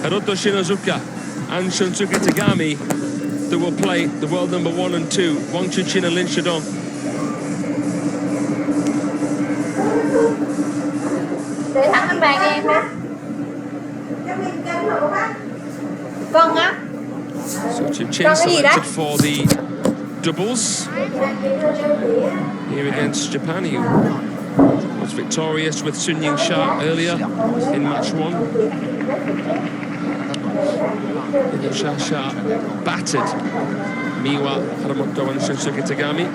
Hiroto Shinozuka and Shunsuke Togami that will play the world number 1 and 2, Wang, Chuqin and Lin Shidong. So Chuqin selected for the doubles here against Japan. He was victorious with Sun Ying Sha earlier in match 1. Sha battered Miwa, Haramoto and Shunsuke Togami.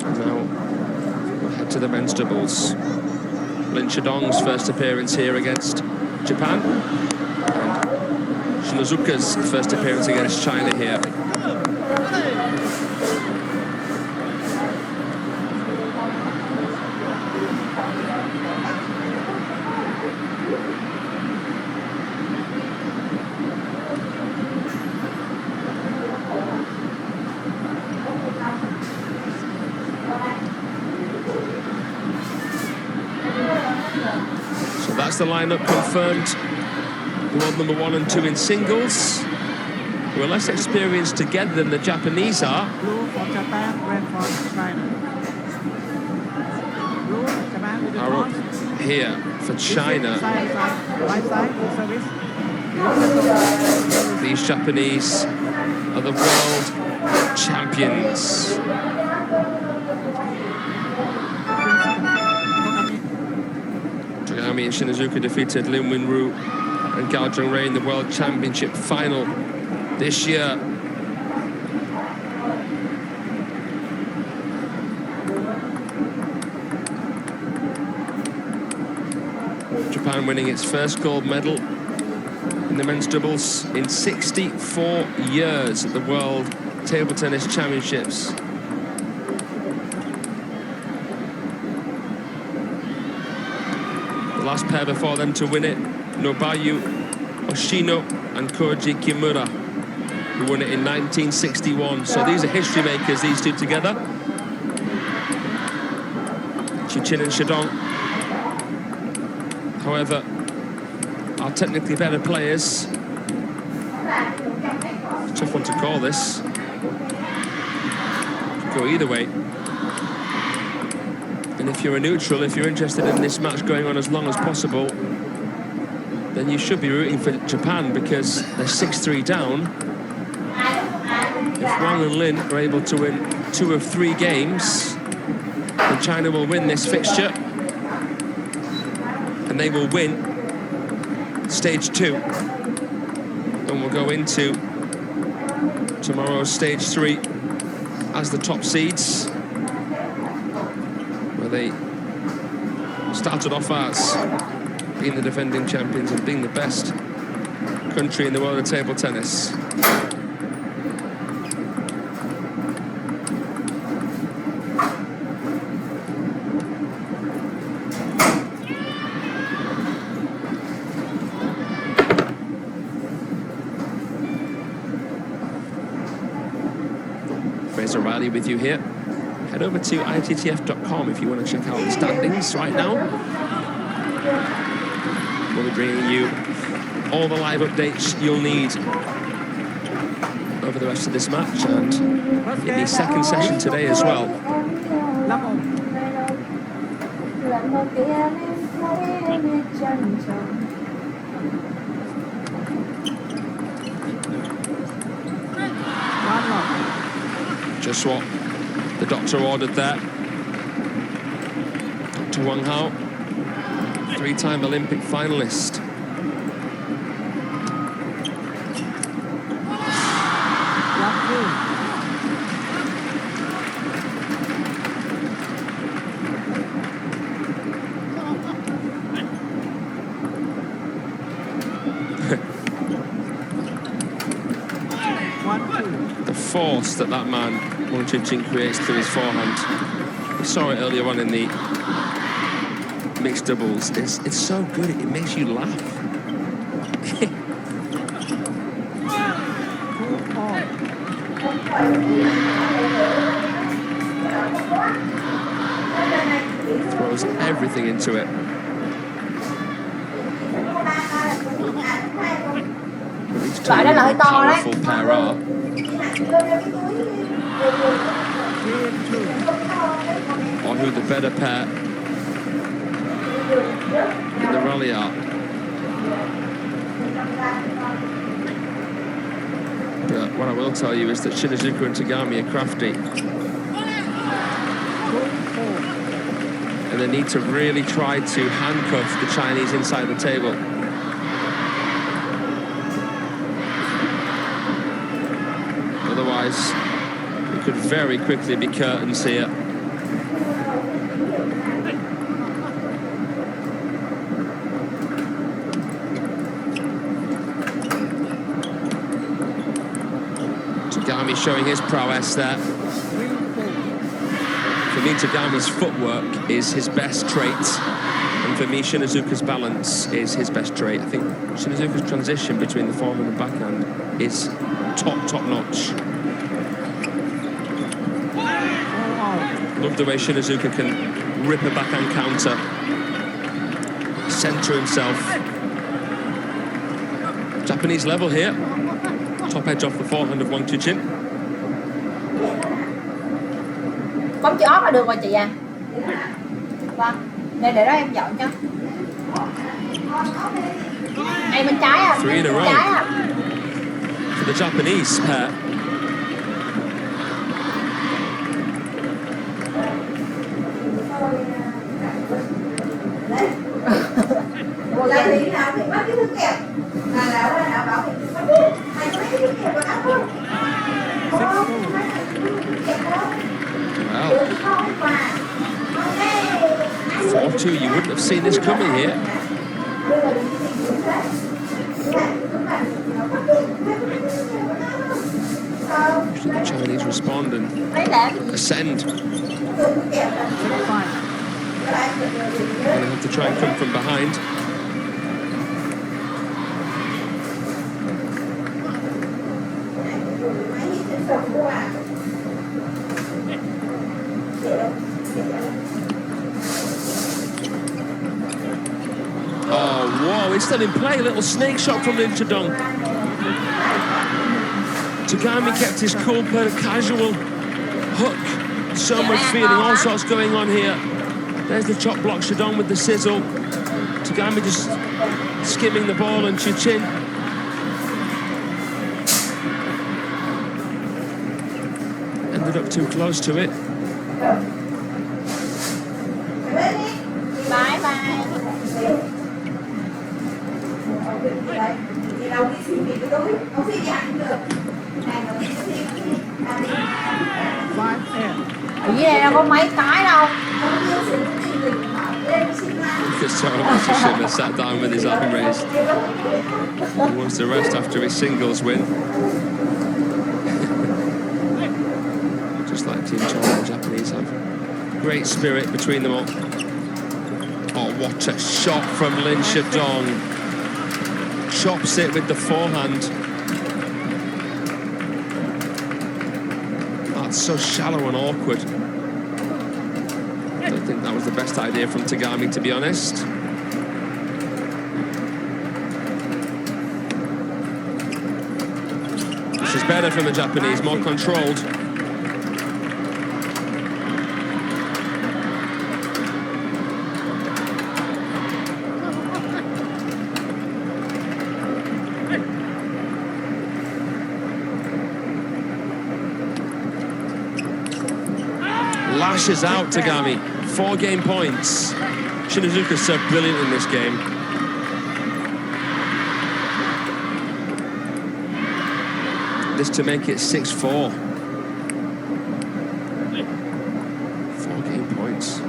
And now we'll head to the men's doubles. Lin Shidong's first appearance here against Japan, and Shinozuka's first appearance against China here. That's the lineup confirmed. World number 1 and 2 in singles, who are less experienced together than the Japanese are. Blue for Japan, red for China. Blue, Japan with the Are here for China. Right side, service. These Japanese are the world champions. Togami and Shinozuka defeated Lin Wenru and Gao Zhongrui in the World Championship final this year. Japan winning its first gold medal in the men's doubles in 64 years at the World Table Tennis Championships. The last pair before them to win it, Nobuyu Oshino and Koji Kimura, who won it in 1961. So these are history makers, these two together. Chuqin and Shidong, however, are technically better players. Tough one to call this. Could go either way. And if you're a neutral, if you're interested in this match going on as long as possible, then you should be rooting for Japan, because they're 6-3 down. If Wang and Lin are able to win 2 of 3 games, then China will win this fixture. And they will win stage 2. And we'll go into tomorrow's stage 3 as the top seeds, where they started off as being the defending champions and being the best country in the world of table tennis. Fraser Riley with you here. Head over to ITTF.com if you want to check out the standings right now. We'll be bringing you all the live updates you'll need over the rest of this match, and in the second session today as well. Just what the doctor ordered there. Dr. Wang Hao, 3-time Olympic finalist. The force that man, Wang Chuqin, creates through his forehand. We saw it earlier on in the mixed doubles. It's so good, it makes you laugh. Throw throws everything into it. Loại đó là hơi to đấy. Powerful pair are. 3-2. Or who the better pair in the rally are. But what I will tell you is that Shinozuka and Togami are crafty. And they need to really try to handcuff the Chinese inside the table. Otherwise, it could very quickly be curtains here. Togami showing his prowess there. For me, Togami's footwork is his best trait, and for me, Shinozuka's balance is his best trait. I think Shinozuka's transition between the forehand and backhand is top notch. Love the way Shinozuka can rip a backhand counter, centre himself. Japanese level here. Top edge off the forehand of Wang Chuqin. Bấm chữ off là được rồi chị à. Vâng, để đó em dọn cho. Đây bên trái à. Three in a row. Trái à. For the Japanese pair. Well, 4-2, you wouldn't have seen this coming here. Usually the Chinese respond and ascend. Fine. Going to have to try and come from behind. Oh, whoa, it's still in play. A little snake shot from Lin Chidong. Togami kept his cool, put a casual hook. So much feeling, all sorts going on here. There's the chop block, Shidong with the sizzle. Togami just skimming the ball, and Chuqin ended up too close to it. Bye bye. 5-8. Ở dưới đây đâu có mấy cái đâu. Because Shima sat down with his arm raised. He wants to rest after his singles win. Just like Team China, the Japanese have great spirit between them all. Oh, what a shot from Lin Chidong. Chops it with the forehand. That's so shallow and awkward. I don't think that was the best idea from Togami, to be honest. This is better from the Japanese, more controlled. Lashes out Togami. 4 game points. Shinozuka's so brilliant in this game. This to make it 6-4. 4 game points. 7-10.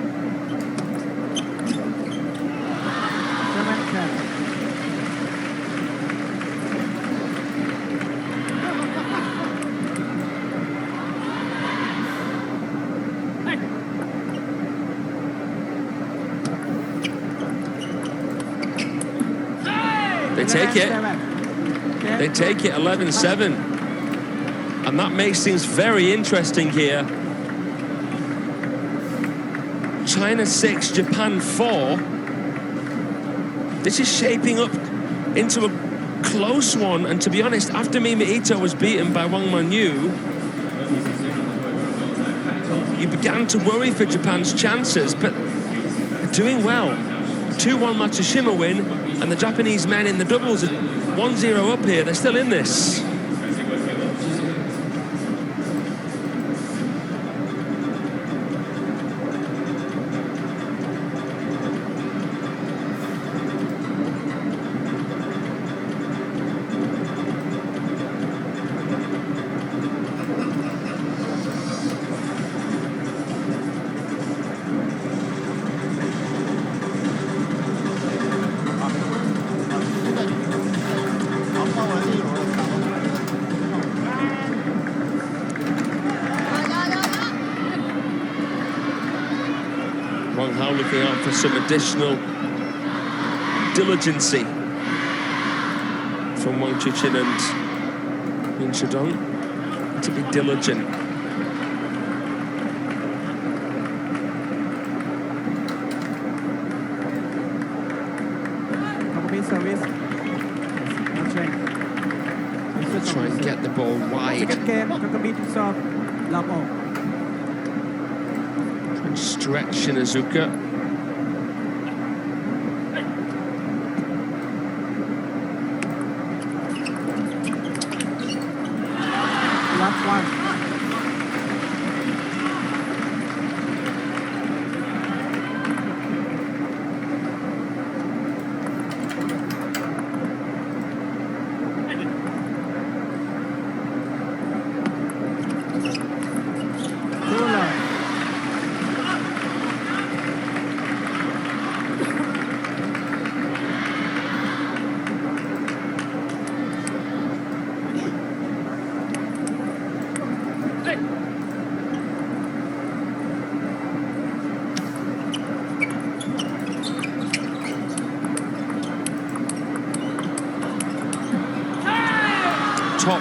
They take it. They take it 11-7. And that makes things very interesting here. China 6, Japan 4. This is shaping up into a close one, and to be honest, after Mima Ito was beaten by Wang Manyu, you began to worry for Japan's chances, but they're doing well. 2-1 Matsushima win, and the Japanese men in the doubles are 1-0 up here. They're still in this. Wang Hao looking out for some additional diligency from Wang Chuqin and Yin Shidong to be diligent. Service. Try and get the ball wide. Second game, Togami to serve. Love all. Stretch Shinozuka. Last one.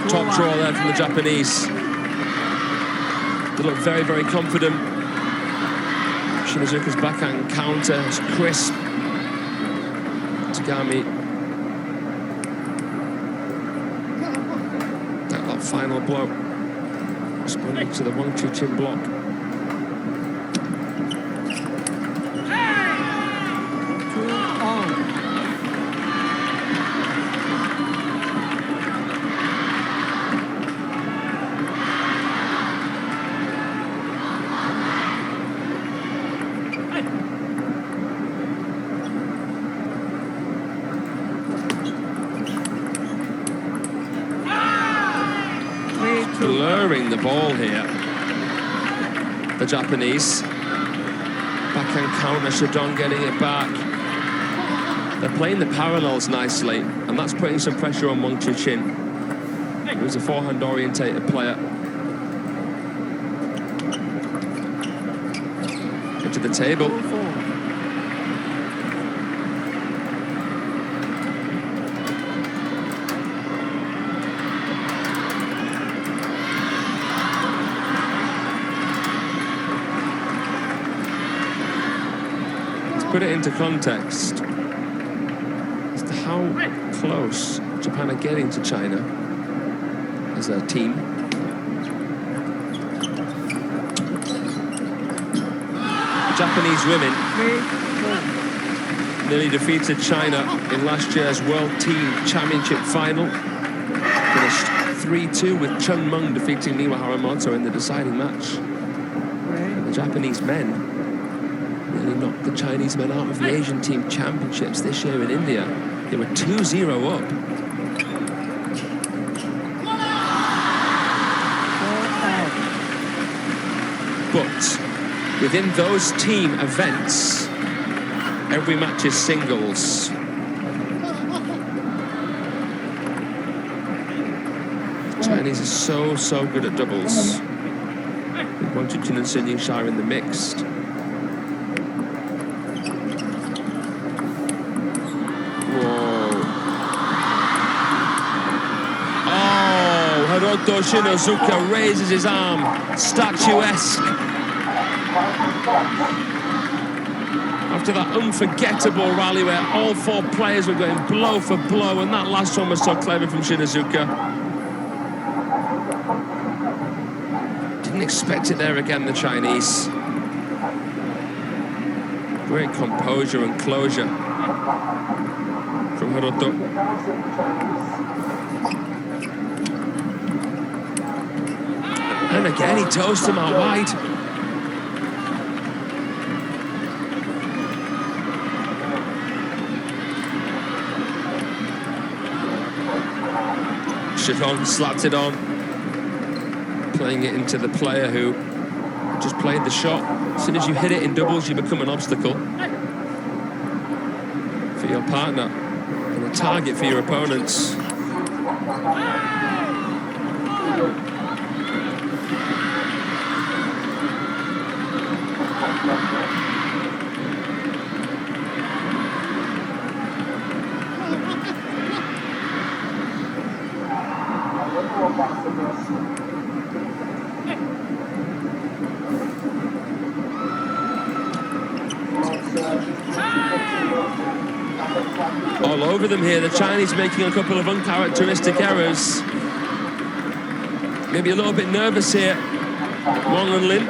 Top draw there from the Japanese. They look very, very confident. Shinozuka's backhand counter is crisp. Togami. That final blow. Responding to the Wang Chuqin block. Blurring the ball here, the Japanese. Backhand counter, Shidong getting it back. They're playing the parallels nicely, and that's putting some pressure on Wang Chuqin, who's a forehand-orientated player. Into the table. Put it into context as to how close Japan are getting to China as a team. The Japanese women nearly defeated China in last year's World Team Championship final. Finished 3-2 with Chun Meng defeating Niwa Haramoto in the deciding match. And the Japanese men nearly knocked the Chinese men out of the Asian Team Championships this year in India. They were 2-0 up. But within those team events, every match is singles. The Chinese are so good at doubles. With Wang Chuqin and Sun Ying-sha in the mixed. Hiroto Shinozuka raises his arm, statuesque. after that unforgettable rally where all 4 players were going blow for blow, and that last one was so clever from Shinozuka. Didn't expect it there again, the Chinese. Great composure and closure from Hiroto. And again, he toast him out wide. Shidong slapped it on, playing it into the player who just played the shot. As soon as you hit it in doubles, you become an obstacle for your partner and a target for your opponents. All over them here, the Chinese making a couple of uncharacteristic errors. Maybe a little bit nervous here, Wang and Lin.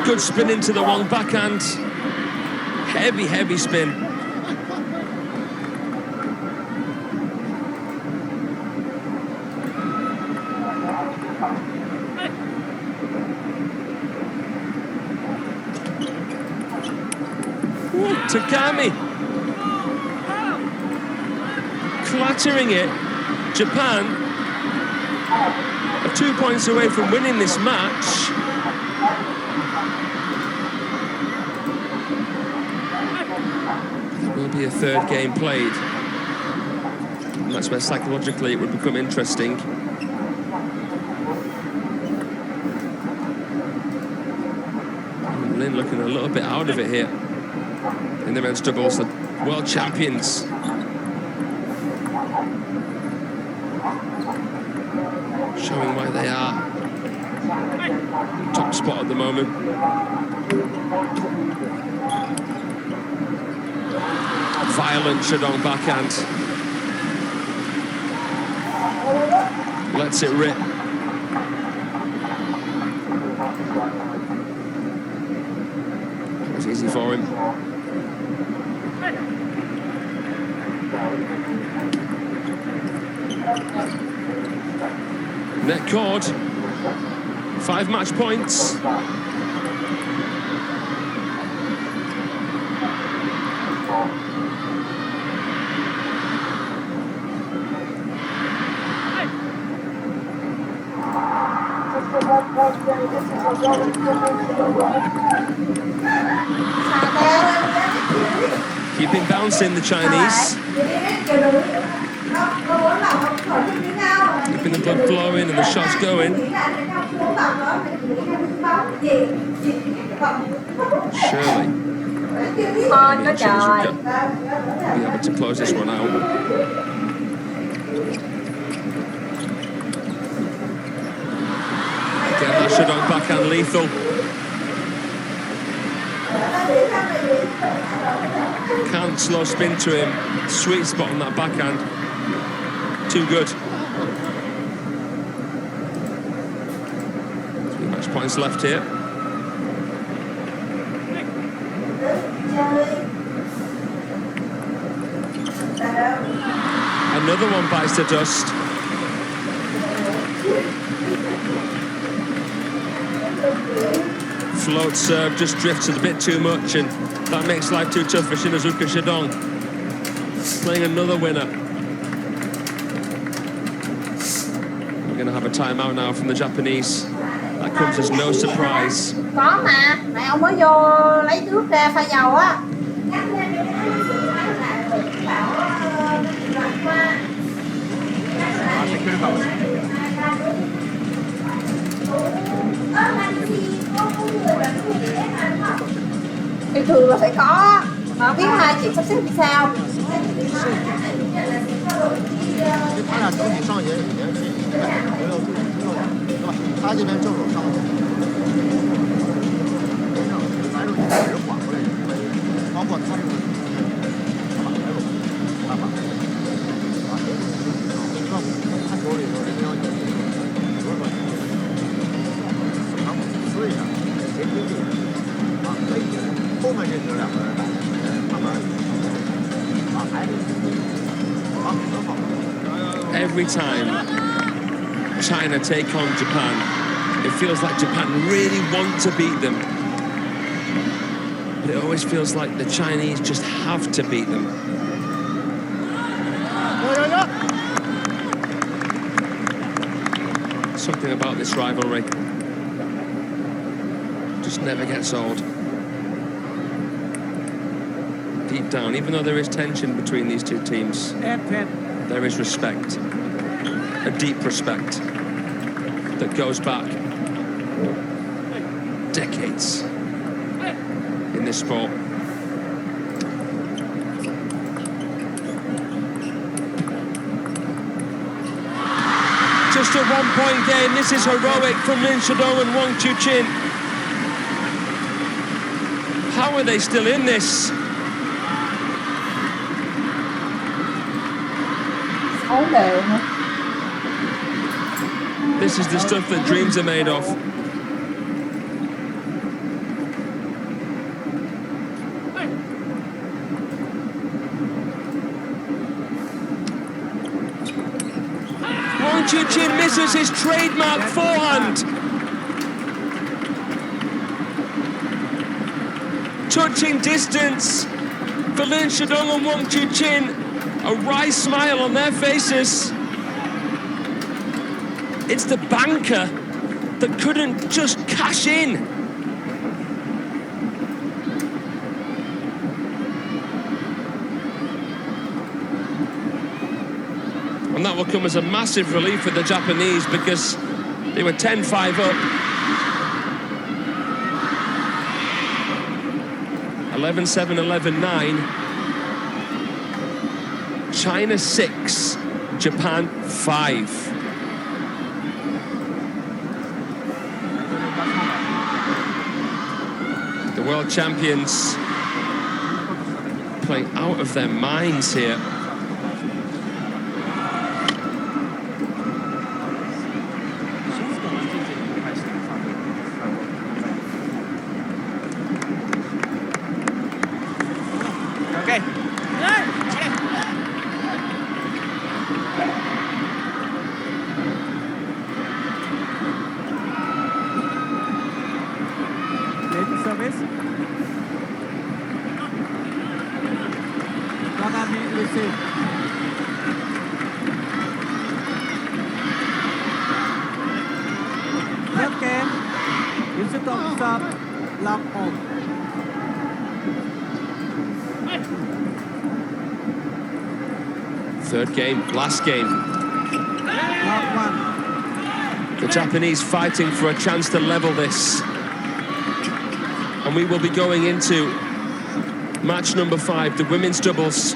Good spin into the Wang backhand. Heavy, heavy spin. Ooh, Togami. Clattering it. Japan are 2 points away from winning this match. There will be a 3rd game played. And that's where psychologically it would become interesting. And Lin looking a little bit out of it here in the men's doubles. The world champions. Showing why they are top spot at the moment. Violent Shidong backhand. Lets it rip. It was easy for him. Net cord. 5 match points. Keeping bouncing, the Chinese. Keeping the blood flowing and the shots going. Surely. Shinozuka will be able to close this one out. Again, that Shidong backhand lethal. Can't slow spin to him. Sweet spot on that backhand. Too good. 3 match points left here. Another one bites the dust. Float serve just drifts a bit too much, and that makes life too tough for Shinozuka Shidong. Playing another winner. We're going to have a timeout now from the Japanese. That comes as no surprise. Có mà, nãy ông mới vô lấy nước ra pha dầu á. Bình thường là phải có, mà biết hai chị sắp xếp thì sao? 括他这个看法，看球里头人家要求，比如说他们撕一下，别丢地啊，可以后面这哥两个人来，慢慢还得很好。Every time China take on Japan, it feels like Japan really want to beat them. But it always feels like the Chinese just have to beat them. Something about this rivalry just never gets old. Deep down, even though there is tension between these two teams, there is respect, a deep respect that goes back decades in this sport. Just a one-point game. This is heroic from Lin Shidong and Wang Chuqin. How are they still in this? Ấu đều hả? This is the stuff that dreams are made of. Wang Chuqin misses his trademark forehand. Touching distance for Lin Shidong and Wang Chuqin. A wry smile on their faces. It's the banker that couldn't just cash in. And that will come as a massive relief for the Japanese because they were 10-5 up. 11-7, 11-9. China 6, Japan 5. The world champions playing out of their minds here. Service. Togami receive. Third game. Shinozuka serve, lock home. Third game, last game. Lock one. The Japanese fighting for a chance to level this. And we will be going into match number 5, the women's doubles.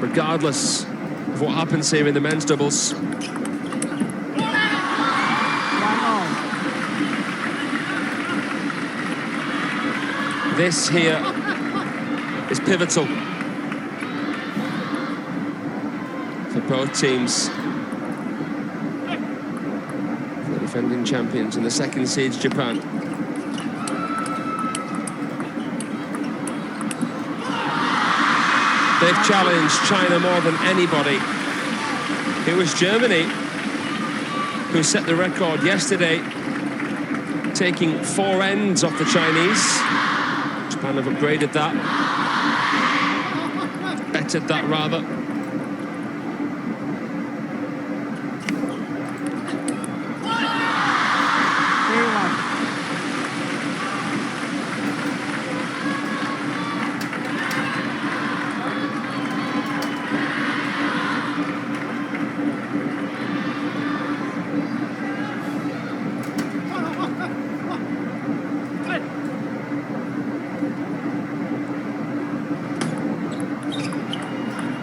Regardless of what happens here in the men's doubles. This here is pivotal for both teams. Defending champions, and the second seed's Japan. They've challenged China more than anybody. It was Germany who set the record yesterday, taking 4 ends off the Chinese. Japan have upgraded that, bettered that rather.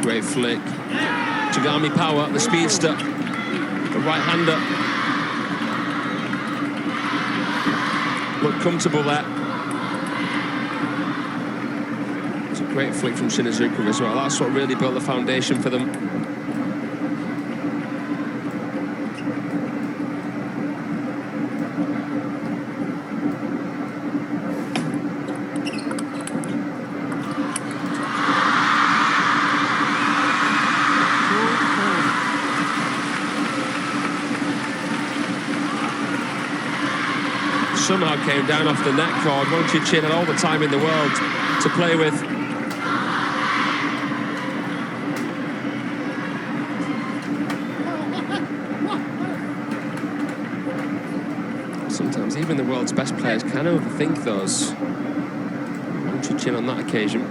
Great flick. Togami power, the speedster, the right-hander. Looked comfortable there. Great flick from Shinozuka as well. That's what really built the foundation for them. Somehow came down off the net cord. Wang Chuqin had all the time in the world to play with. Sometimes even the world's best players can overthink those. Wang Chuqin on that occasion.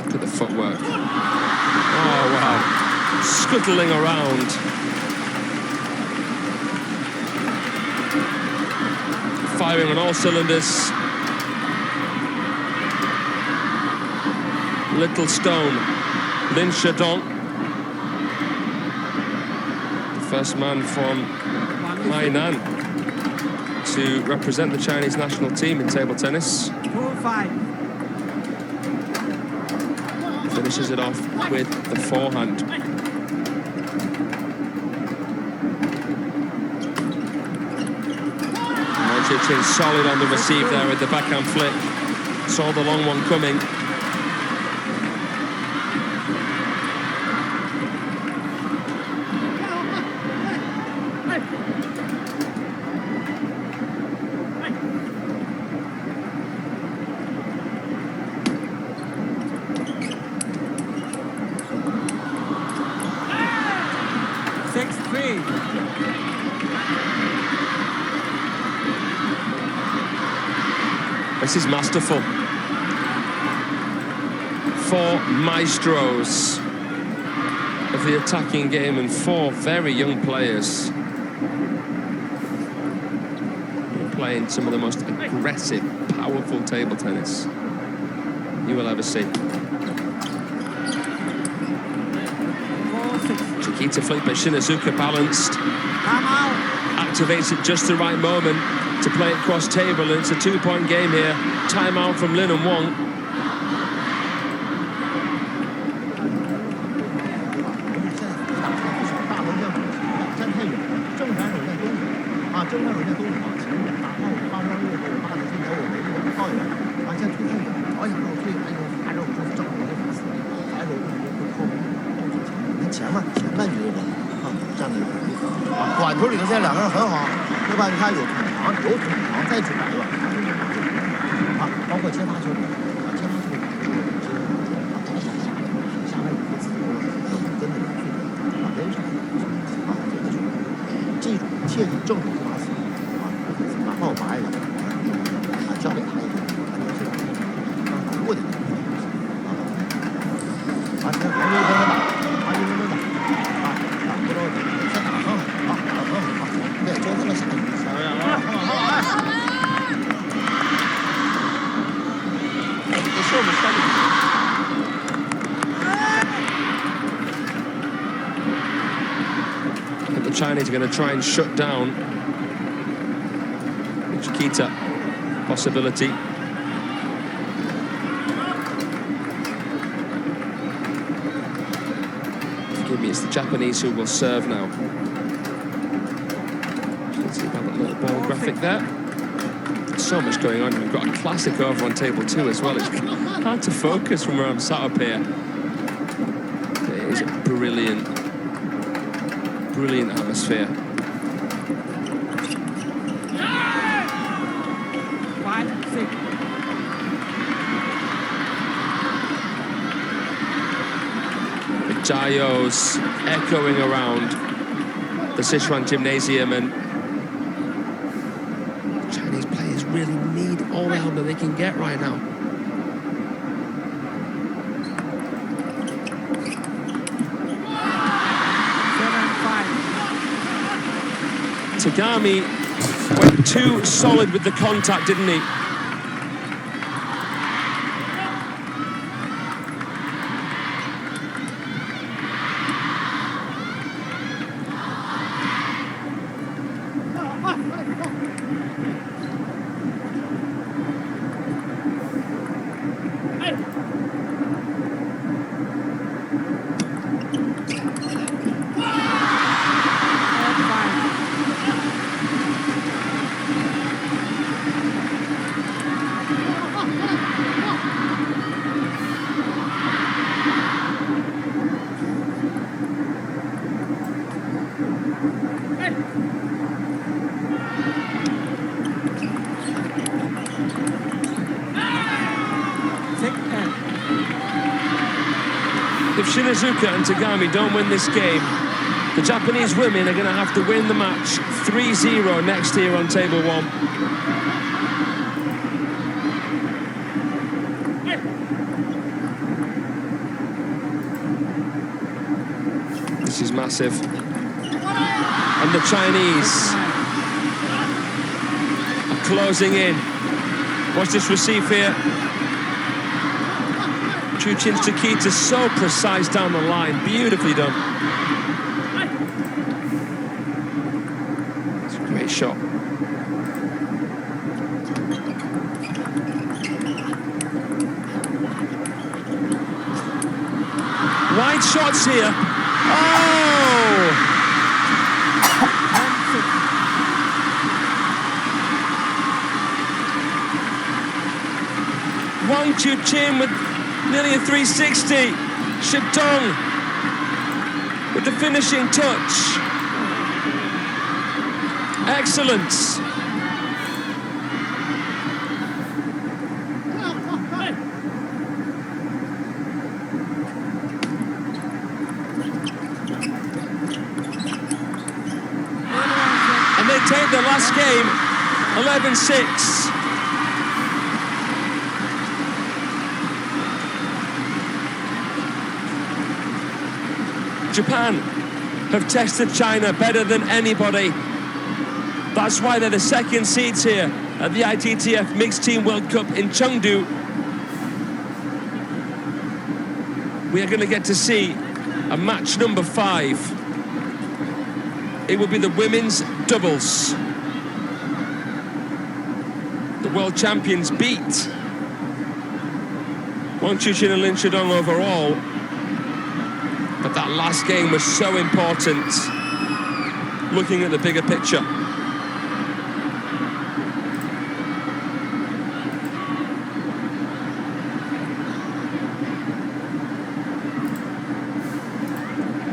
Look at the footwork. Oh, wow. Scuttling around. Firing on all cylinders. Little stone. Lin Shadong. The first man from Hainan to represent the Chinese national team in table tennis. 2-5. Finishes it off with the forehand. Chuqin solid on the receive there with the backhand flip. Saw the long one coming. This is masterful. 4 maestros of the attacking game and 4 very young players playing some of the most aggressive, powerful table tennis you will ever see. Chiquita flip, but Shinozuka balanced. Activates it just the right moment to play it cross table, and it's a 2-point game here. Timeout from Lin and Wang. The Chinese are going to try and shut down the Chiquita possibility. Forgive me, it's the Japanese who will serve now. You can see about that little ball graphic there. There's so much going on. We've got a classic over on table 2 as well. It's hard to focus from where I'm sat up here. It is a brilliant atmosphere. 5-6. The Jayos echoing around the Sichuan Gymnasium, and Chinese players really need all the help that they can get right now. Togami went too solid with the contact, didn't he? Shinozuka and Togami don't win this game, the Japanese women are going to have to win the match 3-0 next year on table 1. This is massive. And the Chinese are closing in. Watch this receive here. Chuqin's Chiquita so precise down the line. Beautifully done. It's a great shot. Wide shots here. Oh! Wang Chuqin with nearly a 360. Shatong with the finishing touch. Excellence. And they take the last game 11-6. Japan have tested China better than anybody. That's why they're the second seeds here at the ITTF Mixed Team World Cup in Chengdu. We are going to get to see a match number 5. It will be the women's doubles. The world champions beat Wang Chuqin and Lin Shidong overall. But that last game was so important, looking at the bigger picture.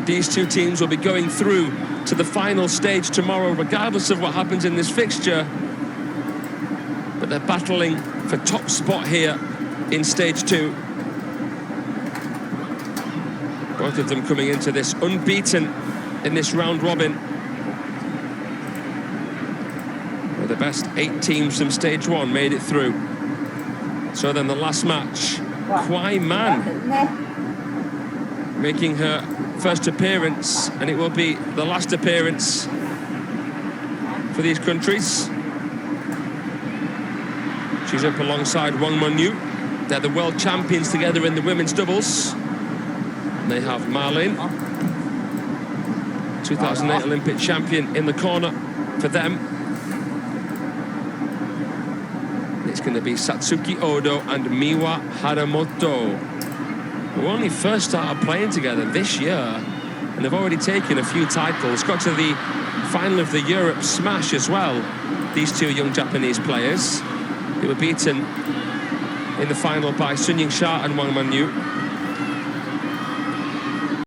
These two teams will be going through to the final stage tomorrow, regardless of what happens in this fixture. But they're battling for top spot here in stage 2. Both of them coming into this unbeaten in this round robin. Where the best 8 teams from stage 1 made it through. So then the last match, Kwai Man making her first appearance, and it will be the last appearance for these countries. She's up alongside Wang Mengyu. They're the world champions together in the women's doubles. They have Marlin, 2008 Olympic champion, in the corner for them. It's going to be Satsuki Odo and Miwa Haramoto, who only first started playing together this year, and they've already taken a few titles. Got to the final of the Europe Smash as well, these two young Japanese players. They were beaten in the final by Sun Ying-sha and Wang Mengyu.